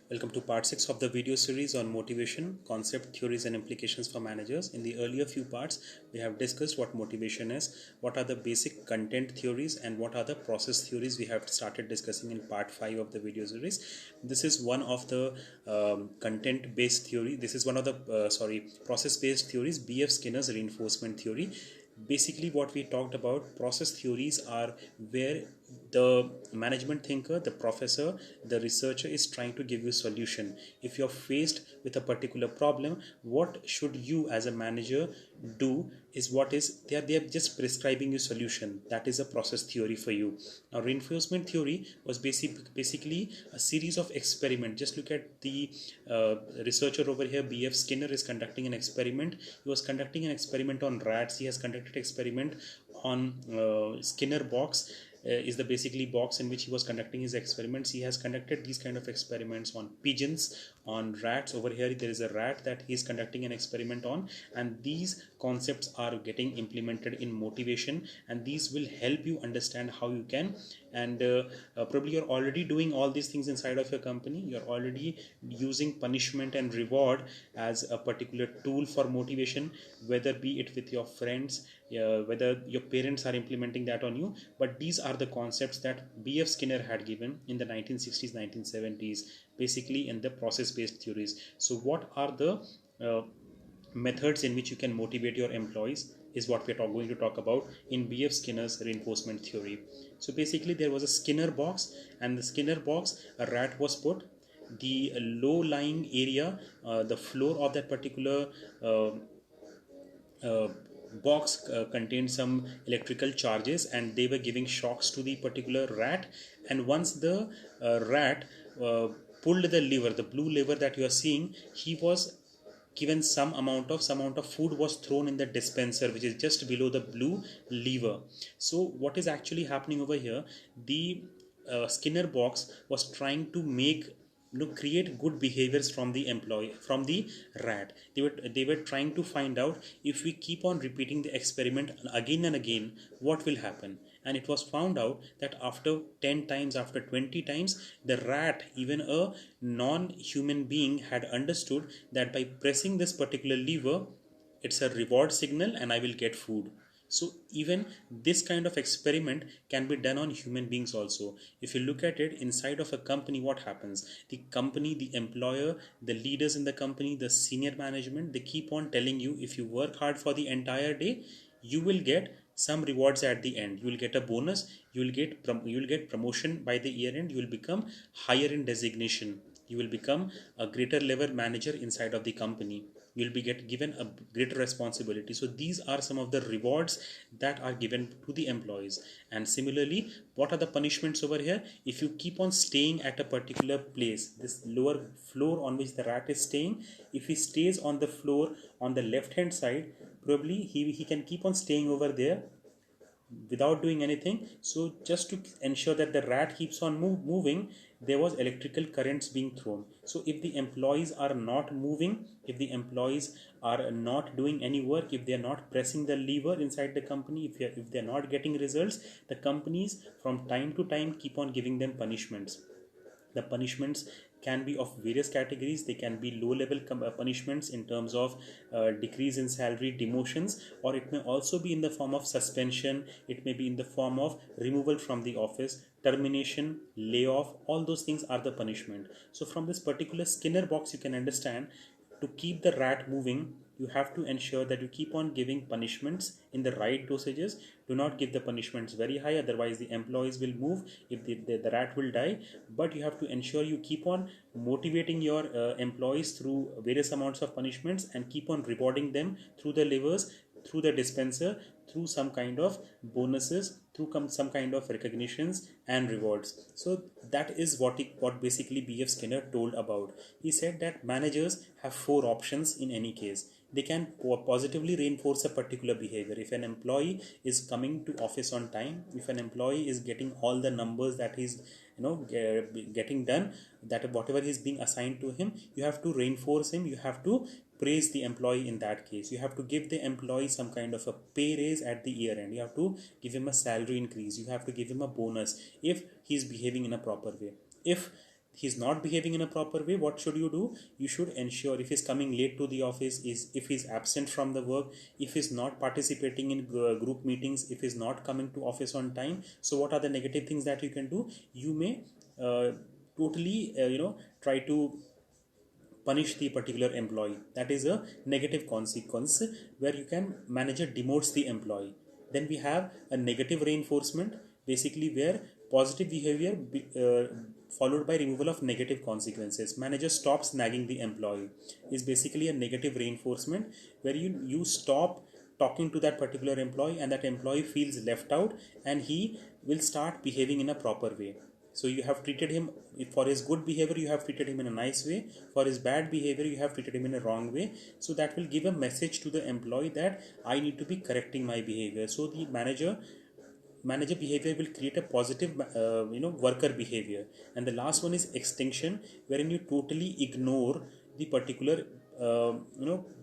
Welcome to part 6 of the video series on motivation, concept, theories and implications for managers. In the earlier few parts, we have discussed what motivation is, what are the basic content theories and what are the process theories we have started discussing in part 5 of the video series. This is one of the content based theory. This is one of the process based theories, B.F. Skinner's reinforcement theory. Basically what we talked about, process theories are where the management thinker, the professor, the researcher is trying to give you solution. If you're faced with a particular problem, what should you as a manager do is what is they are just prescribing you solution. That is a process theory for you. Now reinforcement theory was basically a series of experiment. Just look at the researcher over here, B.F. Skinner, is conducting an experiment. He was conducting an experiment on rats. He has conducted experiment on Skinner box. Is the basically box in which he was conducting his experiments. He has conducted these kind of experiments on pigeons, on rats. Over here there is a rat that he is conducting an experiment on, and these concepts are getting implemented in motivation, and these will help you understand how you can. And probably you're already doing all these things inside of your company. You're already using punishment and reward as a particular tool for motivation, whether be it with your friends, whether your parents are implementing that on you. But these are the concepts that B.F. Skinner had given in the 1960s, 1970s, basically in the process based theories. So what are the methods in which you can motivate your employees is what we're going to talk about in B.F. Skinner's reinforcement theory. So basically there was a Skinner box, and the Skinner box, a rat was put. The low lying area, the floor of that particular uh, box contained some electrical charges, and they were giving shocks to the particular rat. And once the rat pulled the lever, the blue lever that you are seeing, he was given some amount of food was thrown in the dispenser, which is just below the blue lever. So what is actually happening over here, the Skinner box was trying to make, create good behaviors from the employee, from the rat. They were trying to find out, if we keep on repeating the experiment again and again, what will happen. And it was found out that after 10 times, after 20 times, the rat, even a non-human being, had understood that by pressing this particular lever, it's a reward signal and I will get food. So even this kind of experiment can be done on human beings also. If you look at it inside of a company, what happens, the company, the employer, the leaders in the company, the senior management, they keep on telling you, if you work hard for the entire day, you will get some rewards at the end. You will get a bonus, you will get promotion by the year end, you will become higher in designation, you will become a greater level manager inside of the company, you will be given a greater responsibility. So these are some of the rewards that are given to the employees. And similarly, what are the punishments over here? If you keep on staying at a particular place, this lower floor on which the rat is staying, if he stays on the floor on the left hand side, probably he can keep on staying over there without doing anything. So just to ensure that the rat keeps on moving, there was electrical currents being thrown. So if the employees are not moving, if the employees are not doing any work, if they are not pressing the lever inside the company, if they are not getting results, the companies from time to time keep on giving them punishments. The punishments can be of various categories. They can be low level punishments in terms of decrease in salary, demotions, or it may also be in the form of suspension, it may be in the form of removal from the office, termination, layoff. All those things are the punishment. So from this particular Skinner box, you can understand, to keep the rat moving, you have to ensure that you keep on giving punishments in the right dosages. Do not give the punishments very high, otherwise the employees will move, if the rat will die. But you have to ensure you keep on motivating your employees through various amounts of punishments, and keep on rewarding them through the levers, through the dispenser, through some kind of bonuses, through some kind of recognitions and rewards. So that is what basically B.F. Skinner told about. He said that managers have four options in any case. They can positively reinforce a particular behavior. If an employee is coming to office on time, if an employee is getting all the numbers that he's getting done, that whatever is being assigned to him, you have to reinforce him, you have to praise the employee. In that case, you have to give the employee some kind of a pay raise at the year end, you have to give him a salary increase, you have to give him a bonus if he is behaving in a proper way. If he's not behaving in a proper way, what should you do? You should ensure if he's coming late to the office, is if he's absent from the work, if he's not participating in group meetings, if he's not coming to office on time. So what are the negative things that you can do? You may totally try to punish the particular employee. That is a negative consequence, where you can manager demotes the employee. Then we have a negative reinforcement, basically where positive behavior followed by removal of negative consequences. Manager stops nagging the employee is basically a negative reinforcement, where you stop talking to that particular employee, and that employee feels left out, and he will start behaving in a proper way. So you have treated him, for his good behavior you have treated him in a nice way, for his bad behavior you have treated him in a wrong way. So that will give a message to the employee that I need to be correcting my behavior. So the manager behavior will create a positive worker behavior. And the last one is extinction, wherein you totally ignore the particular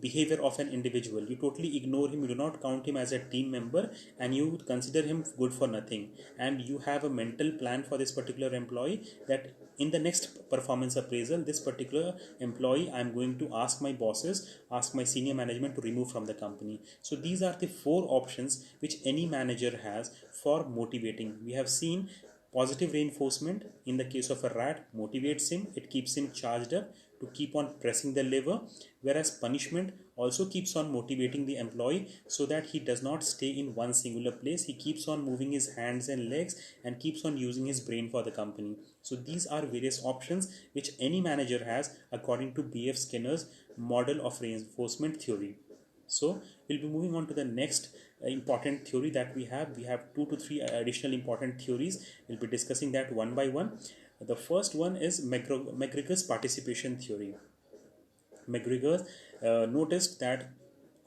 behavior of an individual. You totally ignore him, you do not count him as a team member, and you consider him good for nothing. And you have a mental plan for this particular employee, that in the next performance appraisal, this particular employee, I'm going to ask my bosses, ask my senior management to remove from the company. So these are the 4 options which any manager has for motivating. We have seen positive reinforcement. In the case of a rat, motivates him, it keeps him charged up to keep on pressing the lever, whereas punishment also keeps on motivating the employee so that he does not stay in one singular place. He keeps on moving his hands and legs and keeps on using his brain for the company. So these are various options which any manager has according to B.F. Skinner's model of reinforcement theory. So we'll be moving on to the next important theory that we have. We have 2 to 3 additional important theories. We'll be discussing that one by one. The first one is McGregor's participation theory. McGregor noticed that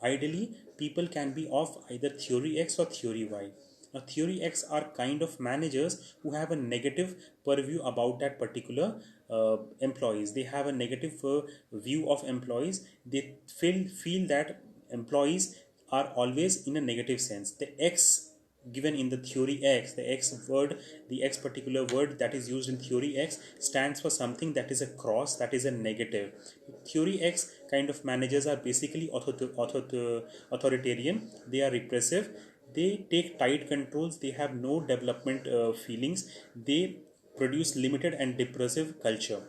ideally people can be of either theory X or theory Y. Now, theory X are kind of managers who have a negative purview about that particular employees. They have a negative view of employees. They feel that employees are always in a negative sense. The X given in the theory X, the X particular word that is used in theory X stands for something that is a cross, that is a negative. Theory X kind of managers are basically authoritarian, they are repressive, they take tight controls, they have no development feelings, they produce limited and depressive culture.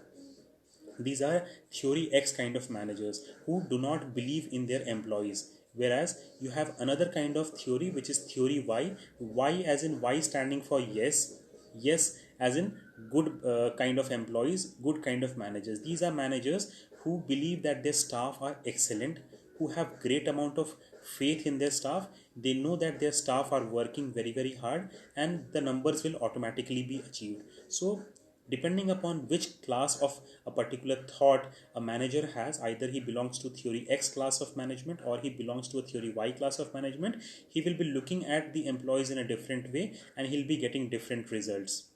These are theory X kind of managers who do not believe in their employees. Whereas you have another kind of theory which is theory Y. Y as in Y standing for yes. Yes as in good kind of employees, good kind of managers. These are managers who believe that their staff are excellent, who have great amount of faith in their staff. They know that their staff are working very, very hard, and the numbers will automatically be achieved. So depending upon which class of a particular thought a manager has, either he belongs to theory X class of management or he belongs to a theory Y class of management, he will be looking at the employees in a different way and he'll be getting different results.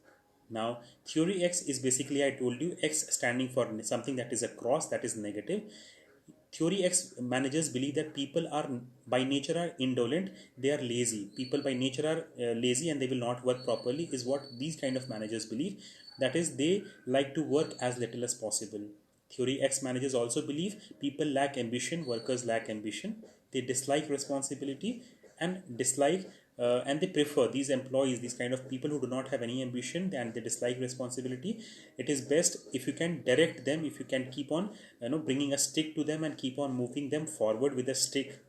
Now, theory X is basically, I told you, X standing for something that is a cross, that is negative. Theory X managers believe that people are by nature are indolent, they are lazy. People by nature are lazy and they will not work properly, is what these kind of managers believe. That is, they like to work as little as possible. Theory X managers also believe people lack ambition, workers lack ambition. They dislike responsibility and they prefer these employees, these kind of people who do not have any ambition and they dislike responsibility. It is best if you can direct them, if you can keep on bringing a stick to them and keep on moving them forward with a stick.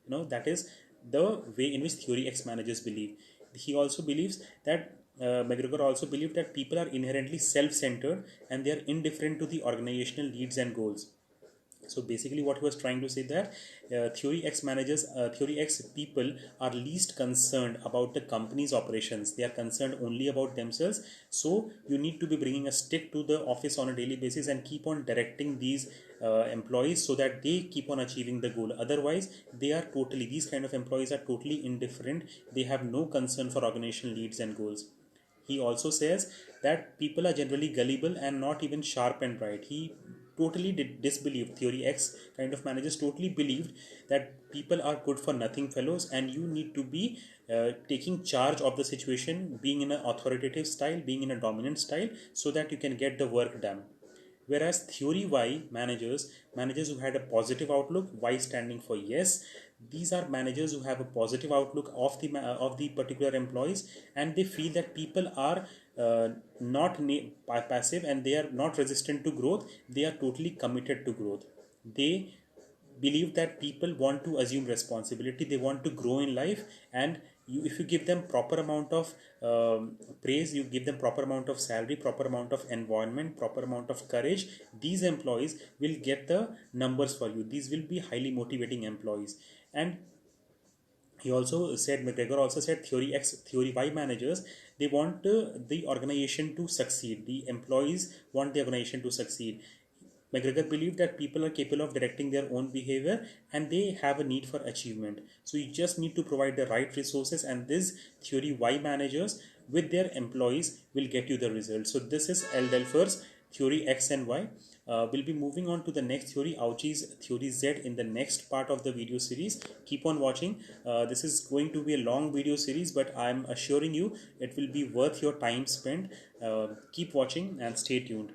That is the way in which theory X managers believe. He also believes that McGregor also believed that people are inherently self-centered and they are indifferent to the organizational needs and goals. So basically what he was trying to say that theory X managers, theory X people are least concerned about the company's operations. They are concerned only about themselves. So you need to be bringing a stick to the office on a daily basis and keep on directing these employees so that they keep on achieving the goal. Otherwise, these kind of employees are totally indifferent. They have no concern for organizational needs and goals. He also says that people are generally gullible and not even sharp and bright. He totally disbelieved, theory X kind of managers totally believed that people are good for nothing fellows and you need to be taking charge of the situation, being in an authoritative style, being in a dominant style, so that you can get the work done. Whereas theory Y managers who had a positive outlook, Y standing for yes, these are managers who have a positive outlook of the particular employees, and they feel that people are not passive, and they are not resistant to growth. They are totally committed to growth. They believe that people want to assume responsibility, they want to grow in life, and if you give them proper amount of praise, you give them proper amount of salary, proper amount of environment, proper amount of courage, these employees will get the numbers for you. These will be highly motivating employees. And he also said, McGregor also said, theory X, theory Y managers, they want the organization to succeed. The employees want the organization to succeed. McGregor believed that people are capable of directing their own behavior, and they have a need for achievement. So you just need to provide the right resources, and these theory Y managers with their employees will get you the results. So this is L. Delphers theory X and Y. We'll be moving on to the next theory, Auchi's theory Z, in the next part of the video series. Keep on watching. This is going to be a long video series, but I'm assuring you it will be worth your time spent. Keep watching and stay tuned.